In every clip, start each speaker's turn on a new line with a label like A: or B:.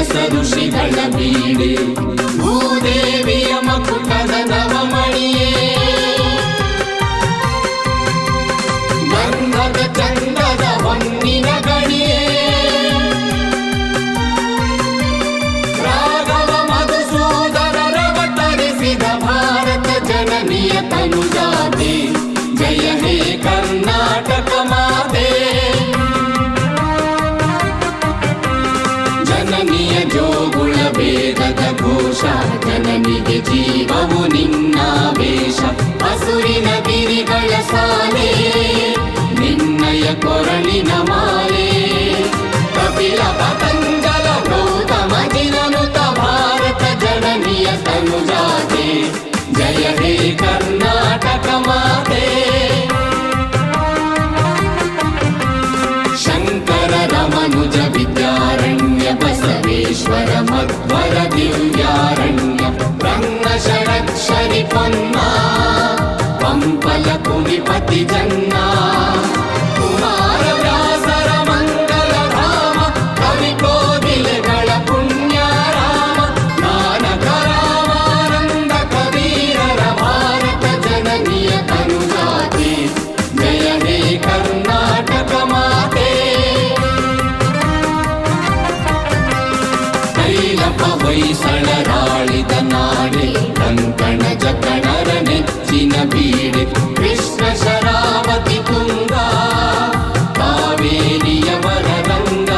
A: ವೇದಸ ಋಷಿಗಳ ಬೀಡೆ ಭೂದೇವಿಯ ಮಕುಟದ ನವಮಣಿಯೇ ಗಂಧದ ಚಂದದ ಹೊನ್ನಿನ ಗಣಿಯೇ ರಾಘವ ಮಧುಸೂದನರವತರಿಸಿದ ಭಾರತ ಜನನಿಯ ತನುಜಾತೆ ಜಯ ಹೇ ಕರ್ನಾಟಕ ಮಾತೆ ಜನನಿಯ ಜೋಗುಳ ವೇದದ ಘೋಷ ಜನನಿಗೆ ಜೀವವು ನಿನ್ನಾವೇಶ ಹಸುರಿನ ಗಿರಿಗಳ ಸಾಲೆ ನಿನ್ನಯ ಕೊರಳಿನ ಮಾಲೆ ಕಪಿಲ ಪತಂಜಲ ಗೌತಮ ಜಿನನುತ ಭಾರತ ಜನನಿಯ ತನುಜಾತೆ ಜಯ ಹೇ ಕರ್ನಾಟಕ ಮಾತೆ ಶಂಕರ ರಮನುಜ ವಿದ್ಯಾರಣ್ಯ ಬಸವೇಶ್ವರ ಮಧ್ವರ ದಿವ್ಯಾರಣ್ಯ ರಂಗ ಷಡಕ್ಷರಿ ಪೊನ್ನ ಪಂಪಲ ಕುಡಿಪತಿ ಜನ್ನ ಕುಮಾರ ವ್ಯಾಸರ ಮಂಗಲ ಧಾಮ ಕವಿ ಕೋಗಿಲೆಗಳ ಪುಣ್ಯ ರಾಮ ನಾನಕ ರಾಮಾನಂದ ಕಬೀರರ ಭಾರತ ಜನನಿಯ ತನುಜಾತೆ ಜಯ ಹೇ ಕರ್ನಾಟಕ ಮಾತೆ ಕೈಲಪ ಹೊಯ್ಸಳರಾಳಿದ ನಾಡೆ ಕಂಕಣ ಜಕಣರ ನೆಚ್ಚಿನ ಬೀಡೆ ಕೃಷ್ಣ ಶರಾವತಿ ತುಂಗ ಕಾವೇರಿಯವರ ರಂಗ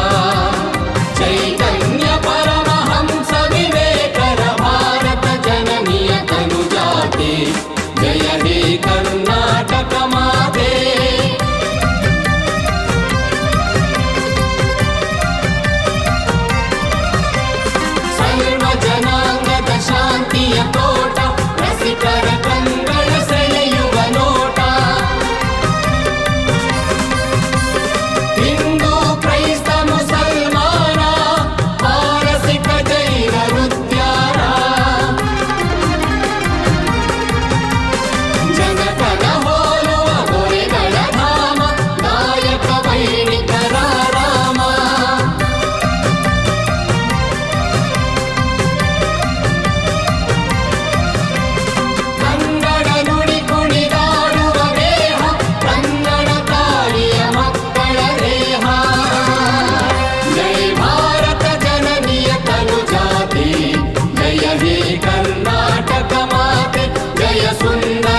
A: ಚೈತನ್ಯ ಪರಮಹಂಸ ವಿವೇಕರ ಭಾರತ ಜನನಿಯ ತನುಜಾತೆ ಜಯ ಹೇ ಕರ್ನಾಟಕ ಮಾತೆ ಸರ್ವ ಜನಾಂಗದ ಶಾಂತಿಯ ತೋಟ ರಸಿಕರ ಕಂಗಳ ಸೆಳೆಯುವ ನೋಟ ಹಿಂದೂ ಕ್ರೈಸ್ತ ಮುಸಲ್ಮಾನ ಪಾರಸಿಕ ಜೈನ ನೃತ್ಯಾರ ಜಗತನ ಹೋಲುವ ದೊರೆಗಳ ಧಾಮ ಗಾಯಕ ವೈಣಿಕರ ರಾಮ ಕನ್ನಡ ನುಡಿ ಕುಣಿದಾಡುವ ದೇಹ ಕನ್ನಡ ತಾಯಿಯ ಮಕ್ಕಳ ದೇಹ ಜೈ ಭಾರತ ಜನನಿಯ ತನುಜಾತೆ ಜಯ ಹೇ ಕರ್ನಾಟಕ ಮಾತೆ ಜಯ ಸುಂದರ